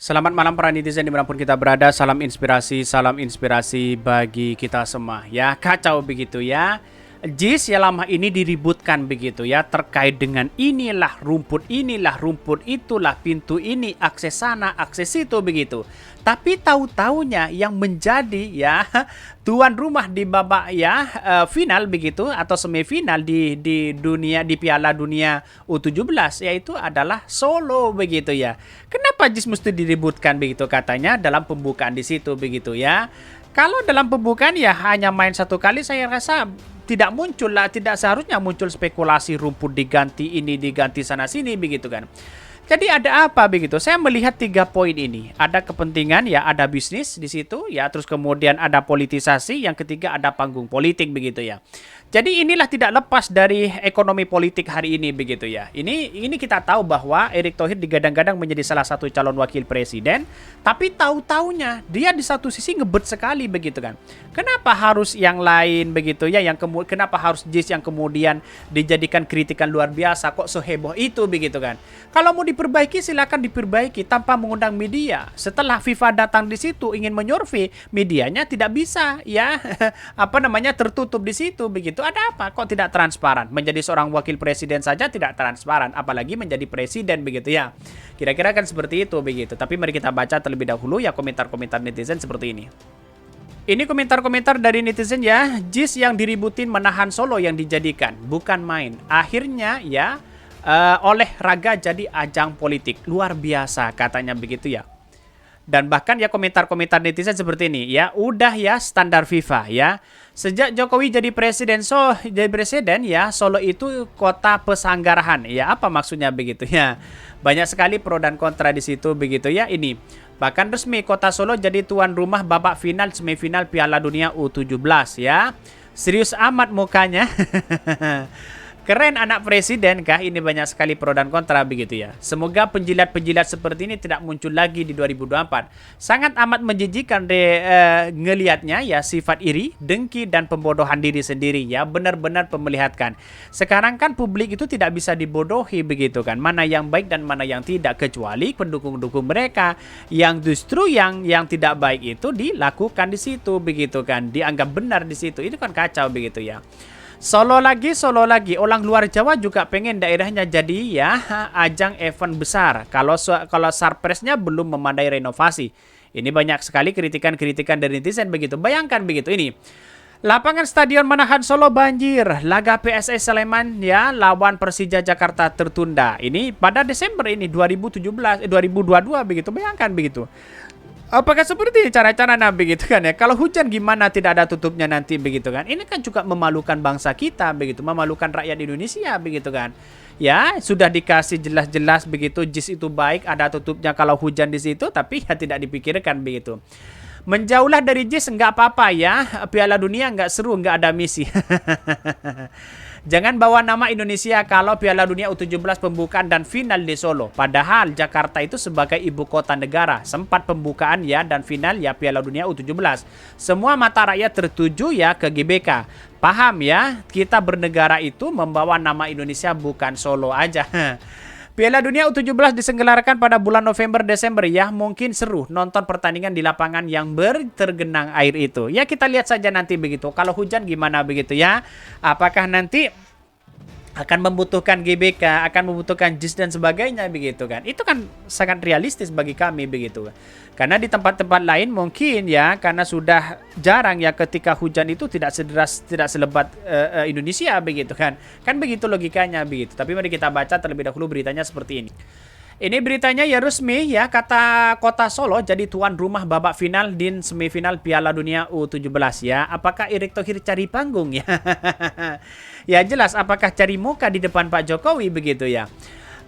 Selamat malam para netizen dimanapun kita berada. Salam inspirasi bagi kita semua. Ya kacau begitu ya. JIS ya lama ini diributkan begitu ya, terkait dengan inilah rumput, itulah pintu ini, akses sana, akses itu begitu. Tapi tahu-taunya yang menjadi ya tuan rumah di babak ya final begitu atau semifinal di dunia di Piala Dunia U17 yaitu adalah Solo begitu ya. Kenapa JIS mesti diributkan begitu katanya dalam pembukaan di situ begitu ya. Kalau dalam pembukaan ya hanya main satu kali, saya rasa tidak muncul lah, tidak seharusnya muncul spekulasi rumput diganti ini, diganti sana sini begitu kan. Jadi ada apa begitu? Saya melihat 3 poin ini. Ada kepentingan ya, ada bisnis di situ ya, terus kemudian ada politisasi, yang ketiga ada panggung politik begitu ya. Jadi inilah tidak lepas dari ekonomi politik hari ini begitu ya. Ini kita tahu bahwa Erick Thohir digadang-gadang menjadi salah satu calon wakil presiden, tapi tahu-taunya dia di satu sisi ngebet sekali begitu kan. Kenapa harus yang lain begitu ya, kenapa harus JIS yang kemudian dijadikan kritikan luar biasa, kok seheboh itu begitu kan. Kalau mau diperbaiki silakan diperbaiki tanpa mengundang media. Setelah FIFA datang di situ ingin menyurvei, medianya tidak bisa ya tertutup di situ begitu. Ada apa? Kok tidak transparan? Menjadi seorang wakil presiden saja tidak transparan, apalagi menjadi presiden begitu ya. Kira-kira kan seperti itu begitu. Tapi mari kita baca terlebih dahulu ya komentar-komentar netizen seperti ini. Ini komentar-komentar dari netizen ya. JIS yang diributin menahan Solo yang dijadikan, bukan main. Akhirnya ya oleh raga jadi ajang politik. Luar biasa katanya begitu ya. Dan bahkan ya komentar-komentar netizen seperti ini ya, udah ya standar FIFA ya. Sejak Jokowi jadi presiden ya, Solo itu kota pesanggarahan. Ya, apa maksudnya begitu ya? Banyak sekali pro dan kontra di situ begitu ya. Ini bahkan resmi kota Solo jadi tuan rumah babak final semifinal Piala Dunia U17 ya. Serius amat mukanya. Keren anak presiden kah? Ini banyak sekali pro dan kontra begitu ya. Semoga penjilat-penjilat seperti ini tidak muncul lagi di 2024. Sangat amat menjijikan ngelihatnya ya, sifat iri, dengki, dan pembodohan diri sendiri ya. Benar-benar memelihatkan. Sekarang kan publik itu tidak bisa dibodohi begitu kan. Mana yang baik dan mana yang tidak. Kecuali pendukung-pendukung mereka yang justru yang tidak baik itu dilakukan di situ begitu kan. Dianggap benar di situ. Itu kan kacau begitu ya. Solo lagi. Orang luar Jawa juga pengen daerahnya jadi ya ajang event besar. Kalau surprise-nya belum memadai renovasi. Ini banyak sekali kritikan-kritikan dari netizen begitu. Bayangkan begitu ini. Lapangan stadion menahan Solo banjir. Laga PSS Sleman ya lawan Persija Jakarta tertunda. Ini pada Desember ini 2022 begitu. Bayangkan begitu. Apakah seperti cara-cara Nabi gitu kan ya? Kalau hujan gimana tidak ada tutupnya nanti begitu kan? Ini kan juga memalukan bangsa kita begitu, memalukan rakyat Indonesia begitu kan? Ya, sudah dikasih jelas-jelas begitu JIS itu baik, ada tutupnya kalau hujan di situ, tapi ya tidak dipikirkan begitu. Menjauhlah dari JIS nggak apa-apa ya. Piala Dunia nggak seru, nggak ada misi. Jangan bawa nama Indonesia kalau Piala Dunia U17 pembukaan dan final di Solo. Padahal Jakarta itu sebagai ibu kota negara. Sempat pembukaan ya dan final ya Piala Dunia U17. Semua mata rakyat tertuju ya ke GBK. Paham ya, kita bernegara itu membawa nama Indonesia bukan Solo aja. Piala Dunia U17 diselenggarakan pada bulan November-Desember ya. Mungkin seru nonton pertandingan di lapangan yang bertergenang air itu. Ya kita lihat saja nanti begitu. Kalau hujan gimana begitu ya. Apakah nanti akan membutuhkan GBK, akan membutuhkan JIS dan sebagainya begitu kan. Itu kan sangat realistis bagi kami begitu. Karena di tempat-tempat lain mungkin ya, karena sudah jarang ya ketika hujan itu tidak selebat Indonesia begitu kan. Kan begitu logikanya begitu. Tapi mari kita baca terlebih dahulu beritanya seperti ini. Ini beritanya ya resmi ya, kata kota Solo jadi tuan rumah babak final di semifinal Piala Dunia U17 ya. Apakah Erick Thohir cari panggung ya? Ya jelas, apakah cari muka di depan Pak Jokowi begitu ya.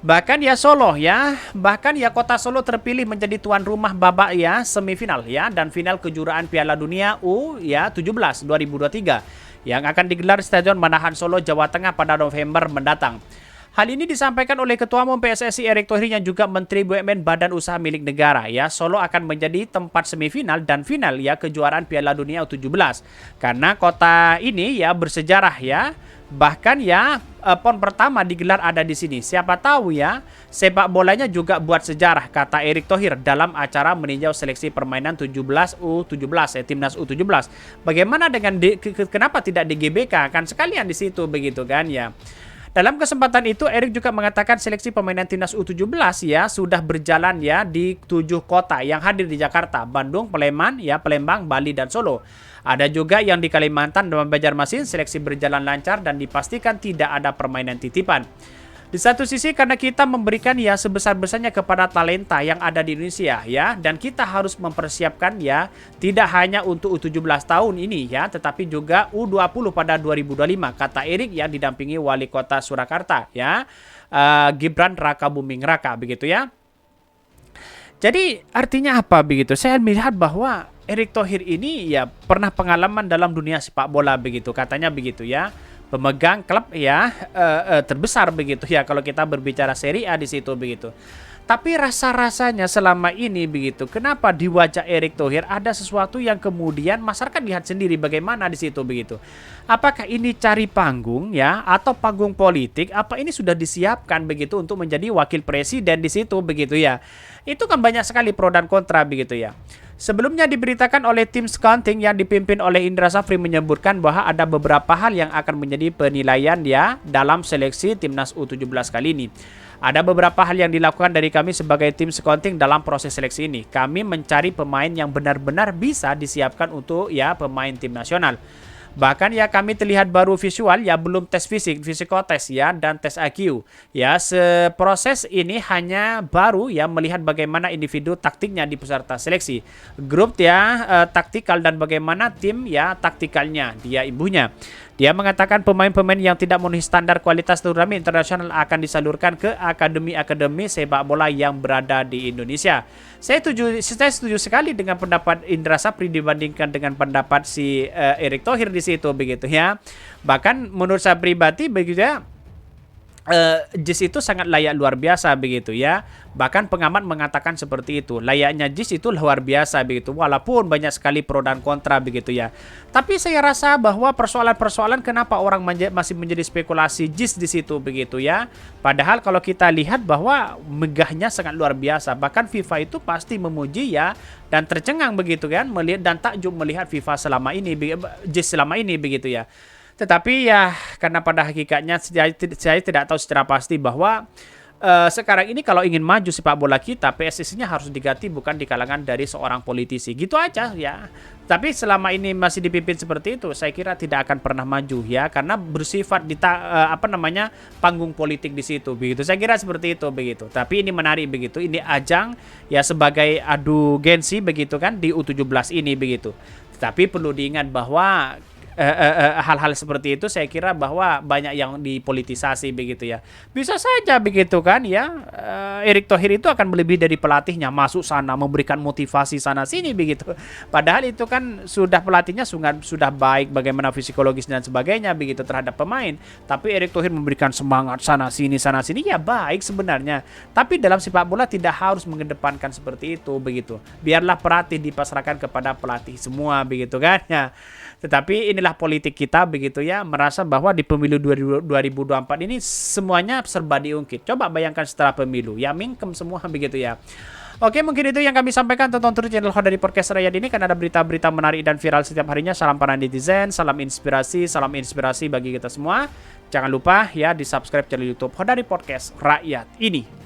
Bahkan ya Solo ya, bahkan ya kota Solo terpilih menjadi tuan rumah babak ya semifinal ya dan final kejuaraan Piala Dunia U17 2023 yang akan digelar di Stadion Manahan Solo, Jawa Tengah pada November mendatang. Hal ini disampaikan oleh Ketua Umum PSSI Erick Thohir yang juga Menteri BUMN Badan Usaha Milik Negara ya. Solo akan menjadi tempat semifinal dan final ya kejuaraan Piala Dunia U17. Karena kota ini ya bersejarah ya. Bahkan ya PON pertama digelar ada di sini. Siapa tahu ya sepak bolanya juga buat sejarah, kata Erick Thohir dalam acara meninjau seleksi permainan 17 U17 timnas U17. Bagaimana dengan kenapa tidak di GBK? Kan sekalian di situ begitu kan ya. Dalam kesempatan itu, Erick juga mengatakan seleksi pemainan timnas U17 ya sudah berjalan ya di 7 kota yang hadir di Jakarta, Bandung, Palembang, Bali, dan Solo. Ada juga yang di Kalimantan dan Banjarmasin. Seleksi berjalan lancar dan dipastikan tidak ada permainan titipan. Di satu sisi karena kita memberikan ya sebesar-besarnya kepada talenta yang ada di Indonesia ya, dan kita harus mempersiapkan ya tidak hanya untuk U17 tahun ini ya, tetapi juga U20 pada 2025, kata Erick yang didampingi Wali Kota Surakarta ya, Gibran Rakabuming Raka begitu ya. Jadi artinya apa begitu? Saya melihat bahwa Erick Thohir ini ya pernah pengalaman dalam dunia sepak bola begitu, katanya begitu ya. Pemegang klub ya terbesar begitu ya kalau kita berbicara Serie A di situ begitu. Tapi rasa-rasanya selama ini begitu, kenapa di wajah Erick Thohir ada sesuatu yang kemudian masyarakat lihat sendiri bagaimana di situ begitu. Apakah ini cari panggung ya atau panggung politik? Apa ini sudah disiapkan begitu untuk menjadi wakil presiden di situ begitu ya? Itu kan banyak sekali pro dan kontra begitu ya. Sebelumnya diberitakan oleh tim scouting yang dipimpin oleh Indra Safri menyebutkan bahwa ada beberapa hal yang akan menjadi penilaian ya dalam seleksi timnas U17 kali ini. Ada beberapa hal yang dilakukan dari kami sebagai tim scouting dalam proses seleksi ini. Kami mencari pemain yang benar-benar bisa disiapkan untuk ya pemain tim nasional. Bahkan ya kami terlihat baru visual ya, belum tes fisik, psikotes ya, dan tes IQ. Ya, proses ini hanya baru ya melihat bagaimana individu taktiknya di peserta seleksi. Grup ya taktikal dan bagaimana tim ya taktikalnya, dia ibunya. Dia mengatakan pemain-pemain yang tidak memenuhi standar kualitas turnamen internasional akan disalurkan ke akademi-akademi sepak bola yang berada di Indonesia. Saya setuju sekali dengan pendapat Indra Safri dibandingkan dengan pendapat si Erick Thohir di situ begitu ya. Bahkan menurut saya pribadi begitu ya, JIS itu sangat layak luar biasa begitu ya. Bahkan pengamat mengatakan seperti itu. Layaknya JIS itu luar biasa begitu. Walaupun banyak sekali pro dan kontra begitu ya. Tapi saya rasa bahwa persoalan-persoalan kenapa orang masih menjadi spekulasi JIS di situ begitu ya. Padahal kalau kita lihat bahwa megahnya sangat luar biasa. Bahkan FIFA itu pasti memuji ya dan tercengang begitu kan melihat dan takjub melihat FIFA selama ini, JIS selama ini begitu ya. Tetapi ya karena pada hakikatnya saya tidak tahu secara pasti bahwa sekarang ini kalau ingin maju sepak bola kita, PSSI-nya harus diganti bukan di kalangan dari seorang politisi. Gitu aja ya. Tapi selama ini masih dipimpin seperti itu, saya kira tidak akan pernah maju ya karena bersifat panggung politik di situ begitu. Saya kira seperti itu begitu. Tapi ini menarik begitu. Ini ajang ya sebagai adu gengsi begitu kan di U17 ini begitu. Tapi perlu diingat bahwa hal-hal seperti itu saya kira bahwa banyak yang dipolitisasi begitu ya. Bisa saja begitu kan ya. Erick Thohir itu akan lebih dari pelatihnya, masuk sana memberikan motivasi sana sini begitu. Padahal itu kan sudah pelatihnya sudah baik bagaimana psikologis dan sebagainya begitu terhadap pemain. Tapi Erick Thohir memberikan semangat sana sini ya baik sebenarnya. Tapi dalam sepak bola tidak harus mengedepankan seperti itu begitu. Biarlah pelatih dipasrahkan kepada pelatih semua begitu kan ya. Tetapi inilah politik kita begitu ya, merasa bahwa di pemilu 2024 ini semuanya serba diungkit. Coba bayangkan setelah pemilu, ya mingkem semua begitu ya. Oke, mungkin itu yang kami sampaikan. Tonton terus channel Khodari Podcast Rakyat ini kan ada berita-berita menarik dan viral setiap harinya. Salam para netizen, salam inspirasi bagi kita semua. Jangan lupa ya di subscribe channel YouTube Khodari Podcast Rakyat ini.